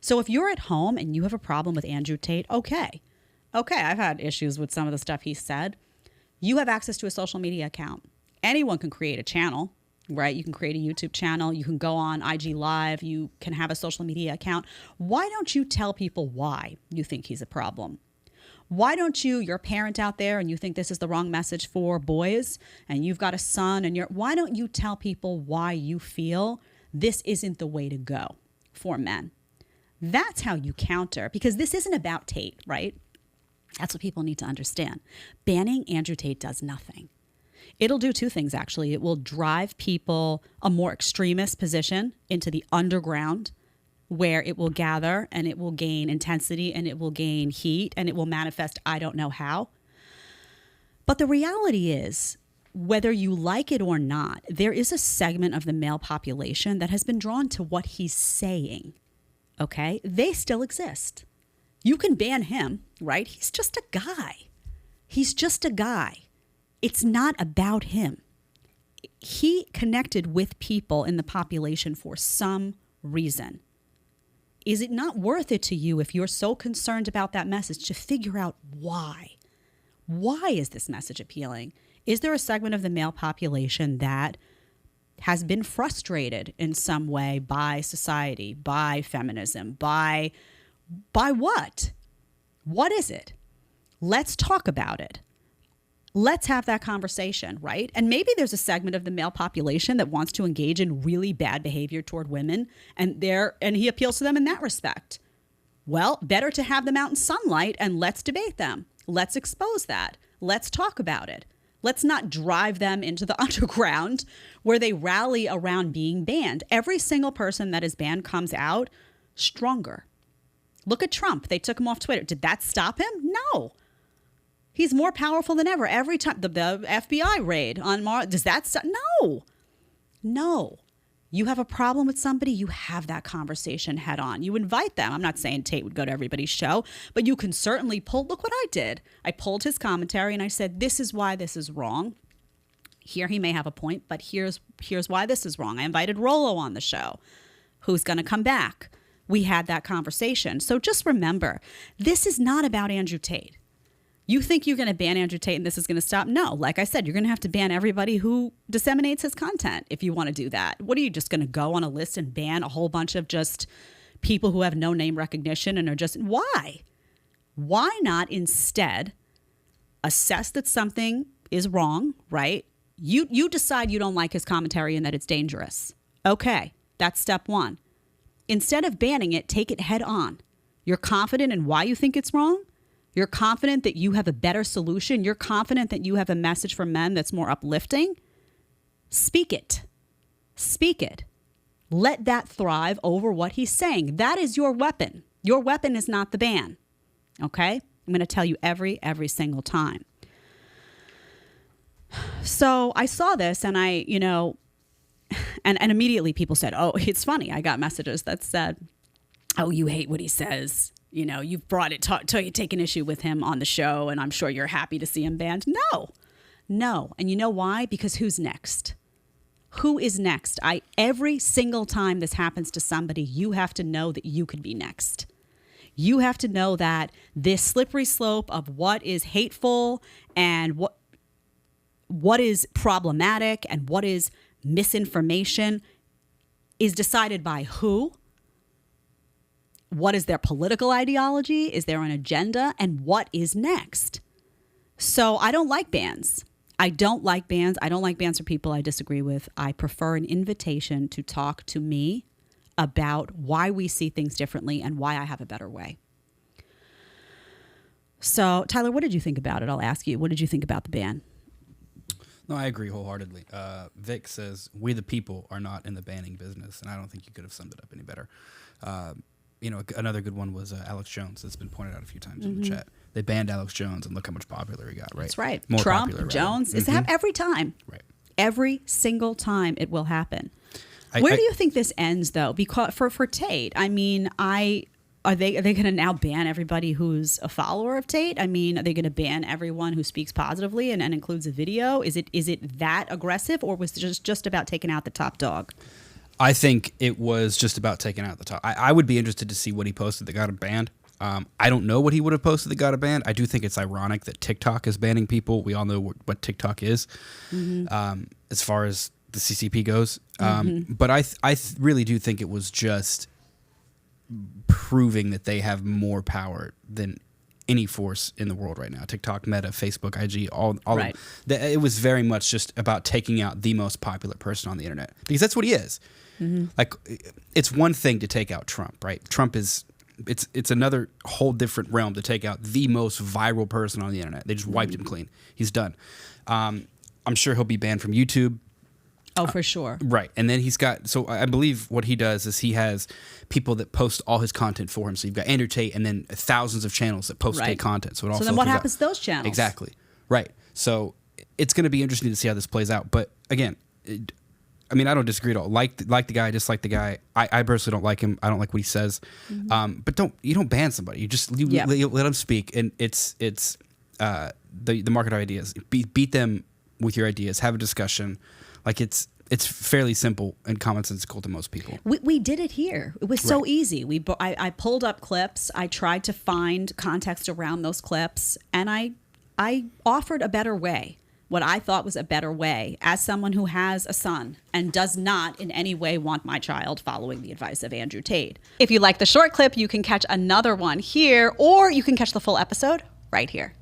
So if you're at home and you have a problem with Andrew Tate, okay, I've had issues with some of the stuff he said. You have access to a social media account. Anyone can create a channel, right? You can create a YouTube channel. You can go on IG Live. You can have a social media account. Why don't you tell people why you think he's a problem? Why don't you're a parent out there and you think this is the wrong message for boys and you've got a son and why don't you tell people why you feel this isn't the way to go for men? That's how you counter, because this isn't about Tate, right? That's what people need to understand. Banning Andrew Tate does nothing. It'll do two things, actually. It will drive people a more extremist position into the underground, where it will gather and it will gain intensity and it will gain heat and it will manifest I don't know how. But the reality is, whether you like it or not, there is a segment of the male population that has been drawn to what he's saying. Okay? They still exist. You can ban him, right? He's just a guy. He's just a guy. It's not about him. He connected with people in the population for some reason. Is it not worth it to you, if you're so concerned about that message, to figure out why? Why is this message appealing? Is there a segment of the male population that has been frustrated in some way by society, by feminism, by what? What is it? Let's talk about it. Let's have that conversation, right? And maybe there's a segment of the male population that wants to engage in really bad behavior toward women, and he appeals to them in that respect. Well, better to have them out in sunlight and let's debate them. Let's expose that. Let's talk about it. Let's not drive them into the underground where they rally around being banned. Every single person that is banned comes out stronger. Look at Trump. They took him off Twitter. Did that stop him? No. He's more powerful than ever. Every time the FBI raid on Mars, does that stop? No. You have a problem with somebody, you have that conversation head on. You invite them. I'm not saying Tate would go to everybody's show, but you can certainly look what I did. I pulled his commentary and I said, this is why this is wrong. Here he may have a point, but here's why this is wrong. I invited Rollo on the show, who's going to come back. We had that conversation. So just remember, this is not about Andrew Tate. You think you're going to ban Andrew Tate and this is going to stop? No. Like I said, you're going to have to ban everybody who disseminates his content if you want to do that. What are you just going to go on a list and ban a whole bunch of just people who have no name recognition and are just, why? Why not instead assess that something is wrong, right? You decide you don't like his commentary and that it's dangerous. Okay, that's step one. Instead of banning it, take it head on. You're confident in why you think it's wrong. You're confident that you have a better solution. You're confident that you have a message for men that's more uplifting. Speak it. Speak it. Let that thrive over what he's saying. That is your weapon. Your weapon is not the ban. Okay? I'm going to tell you every single time. So I saw this and and immediately people said, oh, it's funny. I got messages that said, oh, you hate what he says. You've brought it to you, taken issue with him on the show, and I'm sure you're happy to see him banned. No. And you know why? Because who's next? Who is next? Every single time this happens to somebody, you have to know that you could be next. You have to know that this slippery slope of what is hateful and what is problematic and what is misinformation is decided by who. What is their political ideology? Is there an agenda? And what is next? So I don't like bans. I don't like bans for people I disagree with. I prefer an invitation to talk to me about why we see things differently and why I have a better way. So, Tyler, what did you think about it? I'll ask you. What did you think about the ban? No, I agree wholeheartedly. Vic says, we the people are not in the banning business, and I don't think you could have summed it up any better. Another good one was Alex Jones. That's been pointed out a few times in the chat. They banned Alex Jones, and look how much popular he got, right? That's right. More Trump, popular, Jones. It's happened every time. Right. Every single time it will happen. Where do you think this ends, though? Because for Tate, I mean, are they going to now ban everybody who's a follower of Tate? I mean, are they going to ban everyone who speaks positively and includes a video? Is it that aggressive, or was it just about taking out the top dog? I think it was just about taking out the top. I would be interested to see what he posted that got him banned. I don't know what he would have posted that got him banned. I do think it's ironic that TikTok is banning people. We all know what TikTok is, as far as the CCP goes. But I really do think it was just proving that they have more power than any force in the world right now. TikTok, Meta, Facebook, IG, all right. It was very much just about taking out the most popular person on the internet, because that's what he is. Like, it's one thing to take out Trump, right? Trump is, it's another whole different realm to take out the most viral person on the internet. They just wiped him clean. He's done. I'm sure he'll be banned from YouTube. Oh, for sure. Right. And then he's got, so I believe what he does is he has people that post all his content for him. So you've got Andrew Tate and then thousands of channels that post Tate content. So it all then what happens to those channels? Exactly. Right. So it's going to be interesting to see how this plays out. But again, I mean, I don't disagree at all. Like the guy, dislike the guy. I personally don't like him. I don't like what he says. But you don't ban somebody. You just let him speak. And it's the market of ideas. Beat them with your ideas. Have a discussion. Like, it's fairly simple and commonsensical to most people. We did it here. It was so easy. I pulled up clips. I tried to find context around those clips, and I offered a better way. What I thought was a better way, as someone who has a son and does not in any way want my child following the advice of Andrew Tate. If you like the short clip, you can catch another one here, or you can catch the full episode right here.